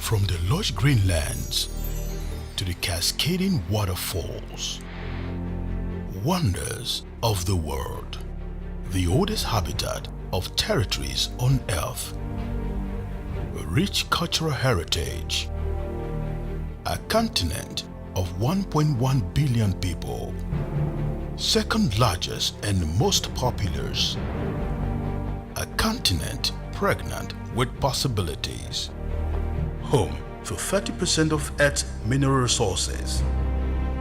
From the lush green lands to the cascading waterfalls, wonders of the world, the oldest habitat of territories on Earth, a rich cultural heritage, a continent of 1.1 billion people, second largest and most populous, a continent pregnant with possibilities, home to 30% of Earth's mineral resources,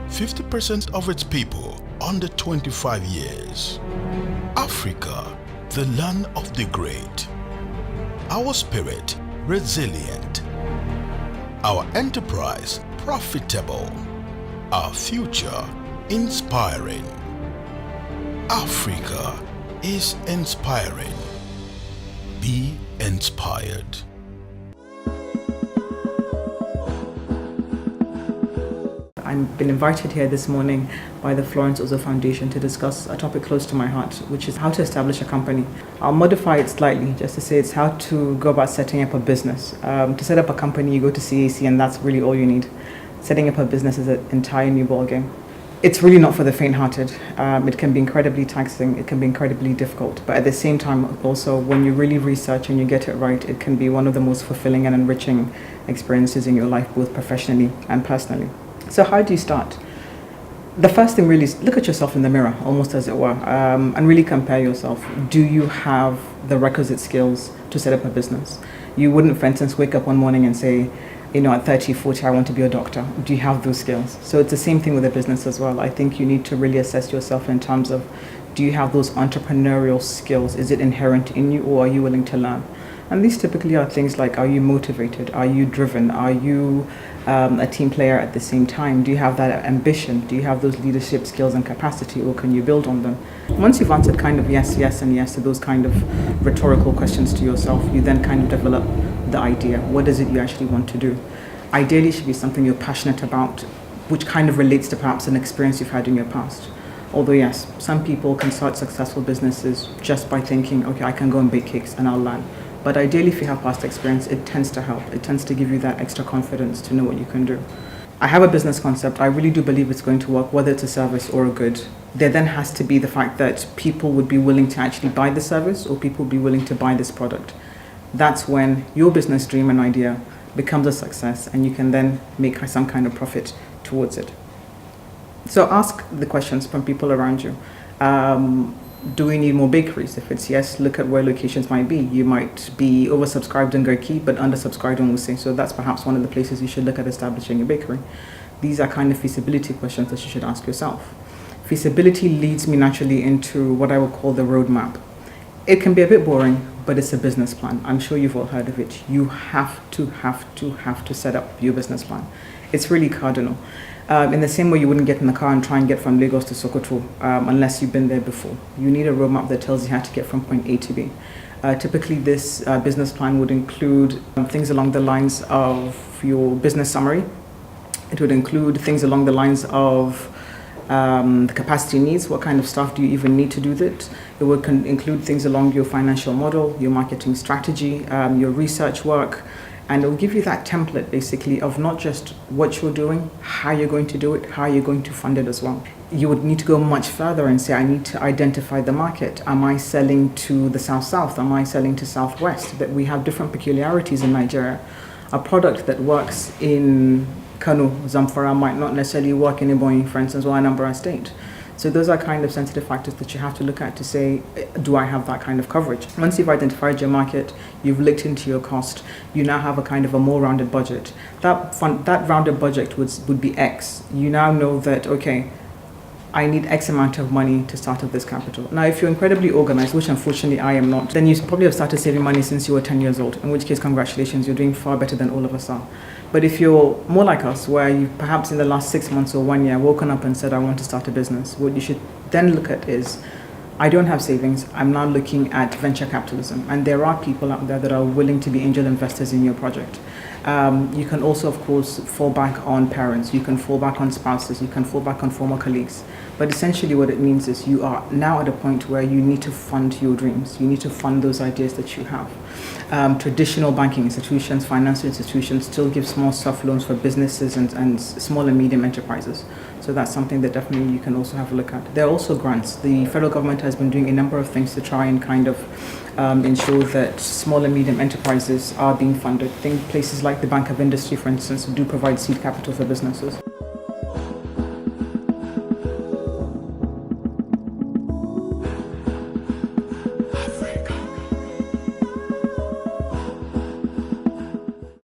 50% of its people under 25 years. Africa, the land of the great. Our spirit resilient. Our enterprise profitable. Our future inspiring. Africa is inspiring. Be inspired. I've been invited here this morning by the Florence Ozo Foundation to discuss a topic close to my heart, which is how to establish a company. I'll modify it slightly just to say it's how to go about setting up a business. To set up a company, you go to CAC and that's really all you need. Setting up a business is an entire new ballgame. It's really not for the faint-hearted. It can be incredibly taxing, it can be incredibly difficult, but at the same time also when you really research and you get it right, it can be one of the most fulfilling and enriching experiences in your life, both professionally and personally. So how do you start? The first thing really is look at yourself in the mirror, almost as it were, and really compare yourself. Do you have the requisite skills to set up a business? You wouldn't, for instance, wake up one morning and say, at 30, 40, I want to be a doctor. Do you have those skills? So it's the same thing with a business as well. I think you need to really assess yourself in terms of, do you have those entrepreneurial skills? Is it inherent in you, or are you willing to learn? And these typically are things like, are you motivated? Are you driven? Are you a team player at the same time? Do you have that ambition? Do you have those leadership skills and capacity, or can you build on them? Once you've answered kind of yes, yes, and yes to those kind of rhetorical questions to yourself, you then kind of develop the idea. What is it you actually want to do? Ideally, it should be something you're passionate about, which kind of relates to perhaps an experience you've had in your past. Although yes, some people can start successful businesses just by thinking, okay, I can go and bake cakes and I'll learn. But ideally, if you have past experience, it tends to help. It tends to give you that extra confidence to know what you can do. I have a business concept. I really do believe it's going to work, whether it's a service or a good. There then has to be the fact that people would be willing to actually buy the service, or people would be willing to buy this product. That's when your business dream and idea becomes a success, and you can then make some kind of profit towards it. So ask the questions from people around you. Do we need more bakeries? If it's yes, look at where locations might be. You might be oversubscribed in Garki, but undersubscribed in Wuse. So that's perhaps one of the places you should look at establishing a bakery. These are kind of feasibility questions that you should ask yourself. Feasibility leads me naturally into what I would call the roadmap. It can be a bit boring, but it's a business plan. I'm sure you've all heard of it. You have to set up your business plan. It's really cardinal. In the same way you wouldn't get in the car and try and get from Lagos to Sokoto unless you've been there before. You need a roadmap that tells you how to get from point A to B. Typically this business plan would include things along the lines of your business summary. It would include things along the lines of the capacity needs. What kind of staff do you even need to do that? It would include things along your financial model, your marketing strategy, your research work, and it will give you that template basically of not just what you're doing, how you're going to do it, how you're going to fund it as well. You would need to go much further and say, I need to identify the market. Am I selling to the South-South? Am I selling to Southwest? That we have different peculiarities in Nigeria. A product that works in Kano, Zamfara might not necessarily work in Ebonyi, for instance, or Anambra State. So those are kind of sensitive factors that you have to look at to say, do I have that kind of coverage? Once you've identified your market, you've looked into your cost, you now have a kind of a more rounded budget. That rounded budget would be X. You now know that, okay, I need X amount of money to start up this capital. Now, if you're incredibly organized, which unfortunately I am not, then you probably have started saving money since you were 10 years old, in which case, congratulations, you're doing far better than all of us are. But if you're more like us, where you perhaps in the last 6 months or 1 year woken up and said, I want to start a business, what you should then look at is, I don't have savings, I'm now looking at venture capitalism. And there are people out there that are willing to be angel investors in your project. You can also, of course, fall back on parents, you can fall back on spouses, you can fall back on former colleagues. But essentially what it means is you are now at a point where you need to fund your dreams. You need to fund those ideas that you have. Traditional banking institutions, financial institutions still give small soft loans for businesses and small and medium enterprises. So that's something that definitely you can also have a look at. There are also grants. The federal government has been doing a number of things to try and kind of ensure that small and medium enterprises are being funded. I think places like the Bank of Industry, for instance, do provide seed capital for businesses.